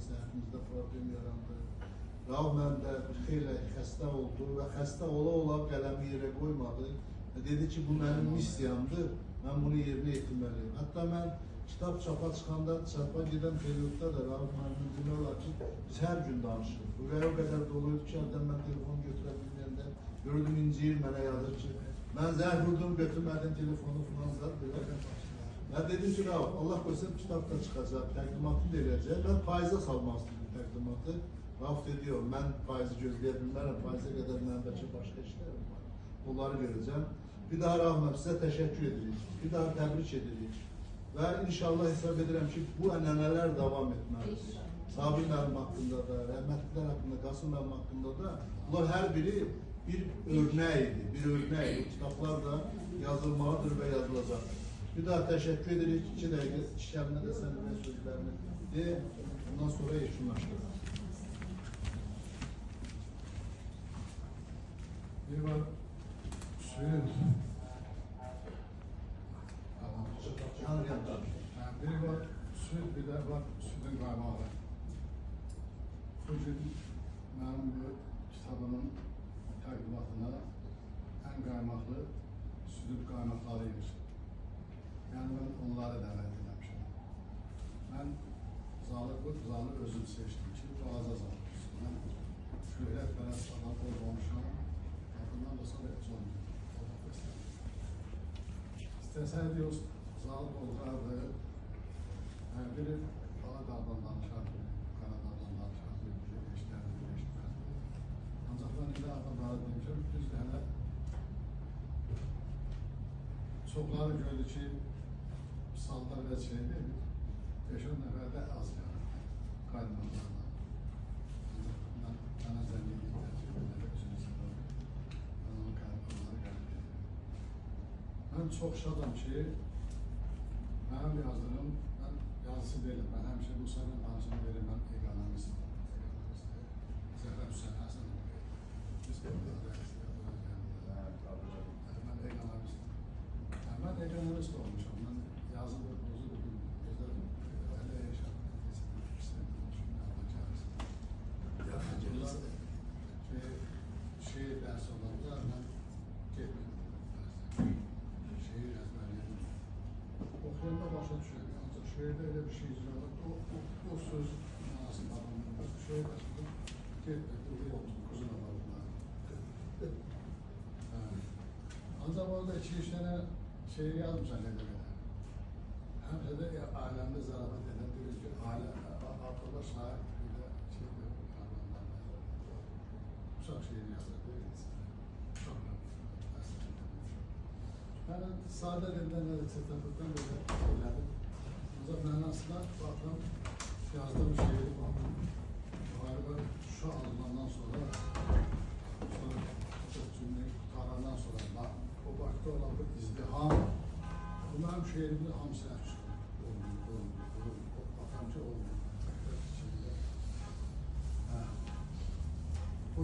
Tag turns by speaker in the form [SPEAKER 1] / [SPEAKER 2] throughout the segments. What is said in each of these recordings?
[SPEAKER 1] səhətimizdə problem yarandı. Rağmen də xeyli xəstə oldu və xəstə ola qələmi yerə qoymadı. Dedi ki, bu mənim missiyamdır, mən bunu yerinə yetirməliyim. Hətta mən kitab çapa çıxanda, çapa gedən periyodda da Rauf müəllimin demək olar ki, biz hər gün danışırıq. Ürəyə o qədər doluydu ki, mən telefon götürə bilməyəndə gördüm, inciyir, mənə yazır ki, mən zəh vurdum, götürmədim telefonu falan zat. Mən dedim ki, Rauf, Allah qoysa kitab da çıxacaq, təqdimatı da eləyəcək. Mən payıza salmaq istedim təqdimatı. Rauf dedi, mən payızı gözləyə bilmərəm, payıza qədər mənim bəlkə başqa işlərim var. Onları görəcəm. Bir daha Rauf müəllim, sizə təşəkkür edirik, bir daha təbrik edirik. Və inşallah hesab edirəm ki, bu ənənələr davam etməlidir. Sabir müəllim haqqında da, rəhmətliklər haqqında, Qasım müəllim haqqında da, bunlar hər biri bir örnək idi, bir örnək idi. Kitablar da yazılmalıdır və yazılacaqdır. Bir daha təşəkkür edirik, 2 dəqiqə işlərinə də sənin və sözlərini de, ondan sonra yekunlaşdırırıq.
[SPEAKER 2] Bir var, suyun. Biri var, süt, bir de var, sütün kaymağı. Bugün benim bu kitabımın təqdimatına en kaymaklı sütün kaymaklarıymış. Yani ben onları dəvət edəmişim. Ben zalı özüm seçtim ki, balaca zalı. Ben şöhrət pərəst adam olmamışam. Adından da sonra heç olmuyor. İstəsəydi o zal olurlardı. Biri Aladağ'dan danışardı, Karadağ'dan danışardı, eşitlerdi. Ancaq ben elə adamları demişim, biz de hələ çoxları gördü ki, sallar və şeydir, 5-10 nəfər də az yani, qaynaqlardan. Ancaq mənə zənginliklər ki, mənə özünü səbəb, mən onun qaynaqları qəbul edirəm. Mən çox şadam ki, mənim yazdığım, mən yazısı deyiləm, mən həmişə bu sənə danışını verim, mən ekonomistim. Zəfər Hüseyin Həsən biz də mən ekonomistim. Mən ekonomist olmuşam, mən yazılı bozulur, elə yaşadım. Şehir ders olanda mən getmedim. Şehir ezberledim. Okuyanda başa düşüyorum. Ancaq şehirde öyle bir şey icra var. O söz manasında adamlar. Şehir dersinde getmedim. Kuzun adamlar. Ancaq orada 2-3 tane şey yazmışlar ne demek. Hem de alemde zarafet eden diyor ki arkada şair bir de şey de çok şey yazıyor. Çok yani sade dilden de çıtırtıktan böyle söyledim. Ancaq mənasına baxdım, yazdığım şeiri baxdım. Galiba şu anlamdan sonra cümleyi kurtarandan sonra o vakti olan bu izdiham, bunların şehrinde hamısı açtı. Atamcı oldu. Bu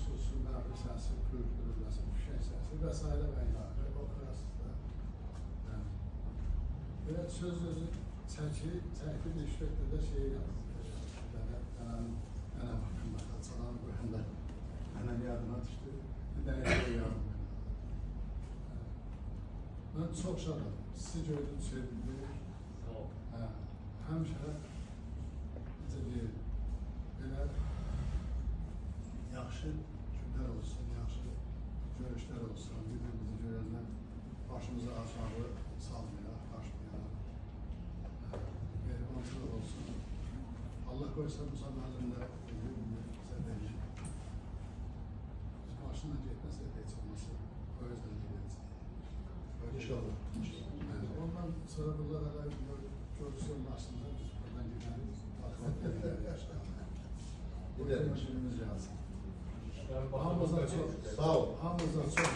[SPEAKER 2] susunlar sesi, pürtürülmesi, fişek sesi vesaire ve ilahi okurasında. Böyle söz özü çəkil işləkdə də şey yazdı. Mənə haqqında, çalanı qoyanda mənə yadıma düşdü. Bir də şey yazdım. Ben çok şadam. Sizi gördüm, sevdim. Həmişə necə deyil, belə yaxşı günlər olsun, yaxşı görüşlər olsun, bir-birimizi görəndən başımızı aşağı salmayaq, qaşmayaq, mehribançılıq olsun. Allah qoysa bu zamanında bizə deyir. Başından getməsə heç olması, o yüzden gedəcək.
[SPEAKER 1] İnşallah.
[SPEAKER 2] Ondan sonra bunlara görüşün aslında biz buradan gideriz. Bakmak yaşayalım. Bu demişimiz lazım. Hamıza çok
[SPEAKER 1] sağ ol.
[SPEAKER 2] Hamıza çok